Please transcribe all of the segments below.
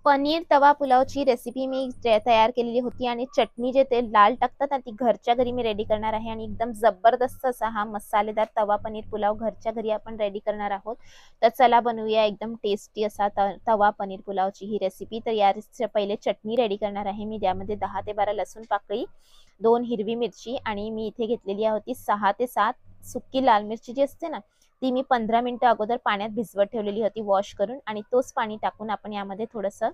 पनीर तवा पुलावची रेसिपी मी तयार केलेली होती आणि चटणी जे ते लाल टाकतात ना ती घरच्या घरी मी रेडी करणार आहे आणि एकदम जबरदस्त असा हा मसालेदार तवा पनीर पुलाव घरच्या घरी आपण रेडी करणार आहोत. तर चला बनवूया एकदम टेस्टी असा तवा पनीर पुलावची ही रेसिपी. तर याच्या पहिले चटणी रेडी करणार आहे मी. त्यामध्ये 10 ते 12 लसूण पाकळी, 2 हिरवी मिरची आणि मी इथे घेतलेली होती 6 ते 7 सुकी लाल मिरची जी असते ना ती मी 15 मिनिटं अगोदर पाण्यात भिजवत ठेवलेली होती वॉश करून आणि तोच पाणी टाकून आपण यामध्ये थोडंसं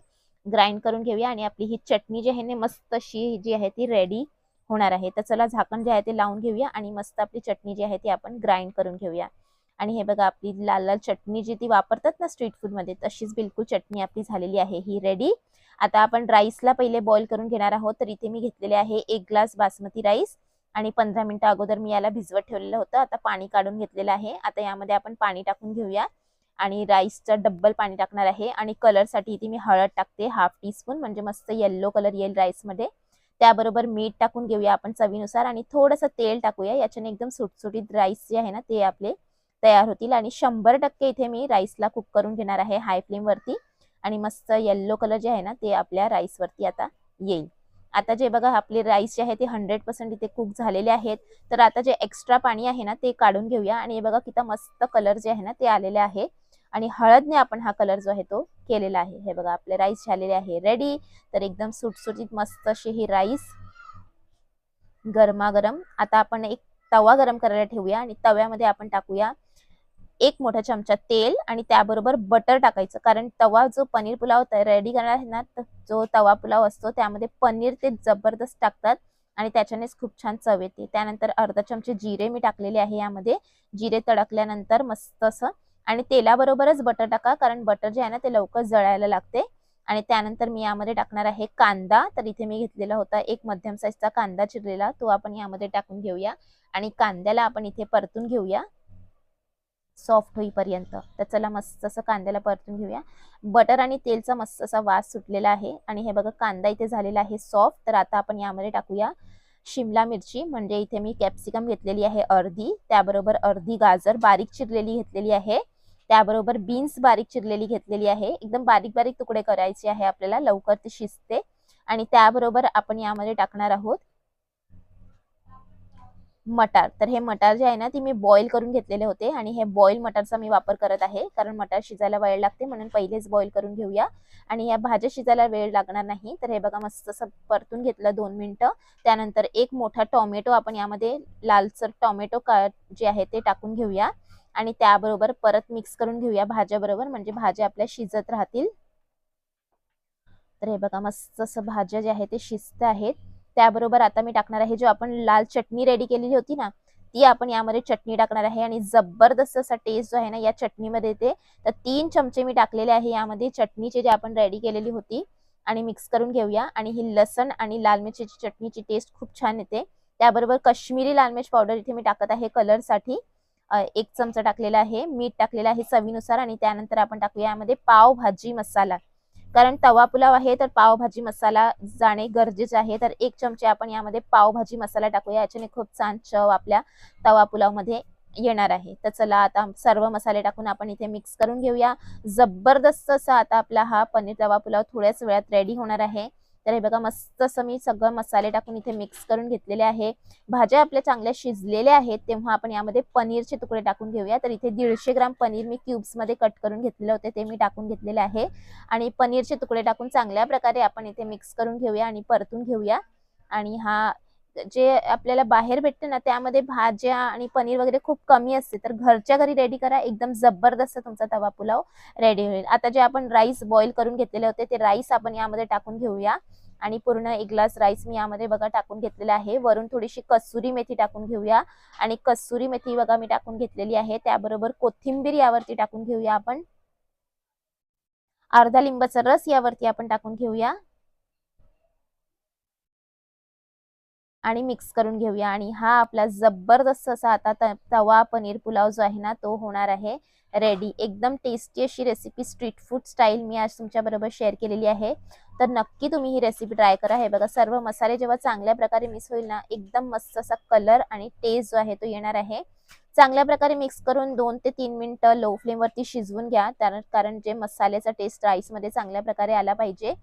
ग्राइंड करून घेऊया आणि आपली ही चटणी जी आहे ना मस्त अशी जी आहे ती रेडी होणार आहे. तर चला झाकण जे आहे ते लावून घेऊया आणि मस्त आपली चटणी जी आहे ती आपण ग्राइंड करून घेऊया. आणि हे बघा आपली लाल लाल चटणी जी ती वापरतात ना स्ट्रीट फूड मध्ये तशीच बिलकुल चटणी आपली झालेली आहे ही रेडी. आता आपण राईसला पहिले बॉईल करून घेणार आहोत. तर इथे मी घेतलेले आहे 1 ग्लास बासमती राईस आणि 15 मिनिटं अगोदर मी याला भिजवत ठेवलेलं होतं. आता पाणी काढून घेतलेलं आहे. आता यामध्ये आपण पाणी टाकून घेऊया आणि राईसचं डब्बल पाणी टाकणार आहे आणि कलरसाठी इथे मी हळद टाकते 1/2 टीस्पून म्हणजे मस्त येल्लो कलर येईल राईसमध्ये. त्याबरोबर मीठ टाकून घेऊया आपण चवीनुसार आणि थोडंसं तेल टाकूया. याच्याने एकदम सुटसुटीत राईस जे आहे ना ते आपले तयार होतील आणि 100% इथे मी राईसला कुक करून घेणार आहे हाय फ्लेमवरती आणि मस्त येल्लो कलर जे आहे ना ते आपल्या राईसवरती आता येईल. आता जे बघा आपले राईस जे आहे ते 100% इथे कुक झालेले आहेत. तर आता जे एक्स्ट्रा पाणी आहे ना ते काढून घेऊया आणि हे बघा किती मस्त कलर जे आहे ना ते आलेले आहे आणि हळदने आपण हा कलर जो आहे तो केलेला आहे. हे बघा आपले राईस झालेले आहे रेडी. तर एकदम सुटसुटीत मस्त अशी ही राईस गरमागरम. आता आपण एक तवा गरम करायला ठेवूया आणि तव्यामध्ये आपण टाकूया 1 मोठा चमचा तेल आणि त्याबरोबर बटर टाकायचं. कारण तवा जो पनीर पुलाव रेडी करणार आहे ना जो तवा पुलाव असतो त्यामध्ये पनीर ते जबरदस्त टाकतात आणि त्याच्यानेच खूप छान चव येते. त्यानंतर अर्धा चमचे जिरे मी टाकलेले आहे यामध्ये. जिरे तडकल्यानंतर मस्त असं आणि तेलाबरोबरच बटर टाका कारण बटर जे आहे ना ते लवकर जळायला लागते. आणि त्यानंतर मी यामध्ये टाकणार आहे कांदा. तर इथे मी घेतलेला होता एक मध्यम साईजचा कांदा चिरलेला तो आपण यामध्ये टाकून घेऊया आणि कांद्याला आपण इथे परतून घेऊया सॉफ्ट होईपर्यंत. तर चला मस्त असं कांद्याला परतून घेऊया. बटर आणि तेलचा मस्त असा वास सुटलेला आहे आणि हे बघा कांदा इथे झालेला आहे सॉफ्ट. तर आता आपण यामध्ये टाकूया शिमला मिरची म्हणजे इथे मी कॅप्सिकम घेतलेली आहे अर्धी. त्याबरोबर अर्धी गाजर बारीक चिरलेली घेतलेली आहे. त्याबरोबर बीन्स बारीक चिरलेली घेतलेली आहे. एकदम बारीक बारीक तुकडे करायचे आहे आपल्याला लवकर ते शिजते. आणि त्याबरोबर आपण यामध्ये टाकणार आहोत मटार. तर हे मटार जे आहे ना ती मी बॉईल करून घेतलेले होते आणि हे बॉईल मटारचा मी वापर करत आहे कारण मटार शिजायला वेळ लागते म्हणून पहिलेच बॉईल करून घेऊया आणि या भाज्या शिजायला वेळ लागणार नाही. तर हे बघा मस्त असं परतून घेतलं 2 मिनिटं. त्यानंतर एक मोठा टोमॅटो आपण यामध्ये लालसर टोमॅटो जे आहे ते टाकून घेऊया आणि त्याबरोबर परत मिक्स करून घेऊया भाज्या बरोबर म्हणजे भाज्या आपल्या शिजत राहतील. तर हे बघा मस्त असं भाज्या जे आहे ते शिजत आहेत. त्याबरोबर आता मी टाकणार आहे जो आपण लाल चटणी रेडी केलेली होती ना ती आपण यामध्ये चटणी टाकणार आहे आणि जबरदस्त असा टेस्ट जो आहे ना या चटणीमध्ये येते. तर 3 चमचे मी टाकलेले आहे यामध्ये चटणीचे जे आपण रेडी केलेली होती आणि मिक्स करून घेऊया आणि ही लसण आणि लाल मिरचीची चटणीची टेस्ट खूप छान येते. त्याबरोबर काश्मीरी लाल मिर्च पावडर इथे मी टाकत आहे कलरसाठी. 1 चमचा टाकलेला आहे. मीठ टाकलेलं आहे चवीनुसार आणि त्यानंतर आपण टाकूया यामध्ये पावभाजी मसाला. कारण तवा पुलाव आहे तर पावभाजी मसाला जाणे गरजेचे आहे. तर 1 चमचे आपण यामध्ये पावभाजी मसाला टाकूया. याच्याने खूप छान चव आपल्या तवा पुलाव मध्ये येणार आहे. तर चला आता सर्व मसाले टाकून आपण इथे मिक्स करून घेऊया. जबरदस्त असा आता आपला हा पनीर तवा पुलाव थोड्याच वेळात रेडी होणार आहे. तर हे बघा मस्त असं मी सगळं मसाले टाकून इथे मिक्स करून घेतलेले आहे. भाज्या आपल्या चांगल्या शिजलेल्या आहेत तेव्हा आपण यामध्ये पनीरचे तुकडे टाकून घेऊया. तर इथे 150 ग्राम पनीर मी क्यूब्स मध्ये कट करून घेतलेले होते ते मी टाकून घेतलेले आहे आणि पनीरचे तुकडे टाकून चांगल्या प्रकारे आपण इथे मिक्स करून घेऊया आणि परतून घेऊया. आणि हा जे आपल्याला बाहेर भेटते ना त्यामध्ये भाज्या आणि पनीर वगैरे खूप कमी असते. तर घरच्या घरी रेडी करा एकदम जबरदस्त तुमचा तवा पुलाव रेडी होईल. आता जे आपण राईस बॉईल करून घेतलेले होते ते राईस आपण यामध्ये टाकून घेऊया आणि पूर्ण 1 ग्लास राईस मी यामध्ये बघा टाकून घेतलेला आहे. वरून थोडीशी कसुरी मेथी टाकून घेऊया आणि कसुरी मेथी बघा मी टाकून घेतलेली आहे. त्याबरोबर कोथिंबीर यावरती टाकून घेऊया आपण. अर्धा लिंबाचा रस यावरती आपण टाकून घेऊया आणि मिक्स करून घेऊया आणि हा आपला जबरदस्त असा आता तवा पनीर पुलाव जो आहे ना तो होणार आहे. रेडी. एकदम टेस्टी अशी रेसिपी स्ट्रीट फूड स्टाईल मी आज तुमच्या बरोबर शेअर केलेली आहे. तर नक्की तुम्ही ही रेसिपी ट्राय करा. हे बघा सर्व मसाले जेव्हा चांगल्या प्रकारे मिक्स होईल ना, एकदम मस्त असा कलर आणि टेस्ट जो आहे तो येणार आहे. चांगल्या प्रकारे मिक्स करून 2 ते 3 मिनिटं लो फ्लेमवरती शिजवून घ्या, कारण जे मसाल्याचा टेस्ट राईसमध्ये चांगल्या प्रकारे आला पाहिजे.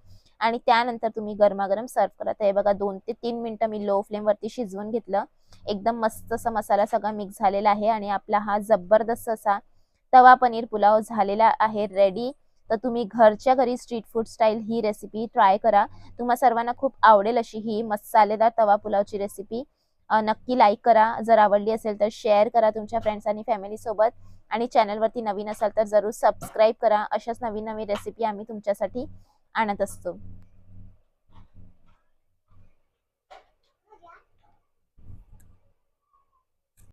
आणि त्यानंतर तुम्ही गरमागरम सर्व करा. हे बघा 2 ते 3 मिनिटं मी लो फ्लेमवरती शिजवून घेतलं. एकदम मस्त असा मसाला सगळा मिक्स झालेला आहे आणि आपला हा जबरदस्त असा तवा पनीर पुलाव झालेला आहे रेडी. तर तुम्ही घरच्या घरी स्ट्रीट फूड स्टाईल ही रेसिपी ट्राय करा. तुम्हा सर्वांना खूप आवडेल अशी ही मसालेदार तवा पुलावची रेसिपी. नक्की लाईक करा. जर आवडली असेल तर शेअर करा तुमच्या फ्रेंड्स आणि फॅमिली सोबत. आणि चॅनलवरती नवीन असाल तर जरूर सबस्क्राईब करा. अशाच नवीन नवीन रेसिपी आम्ही तुमच्यासाठी आणत असतो.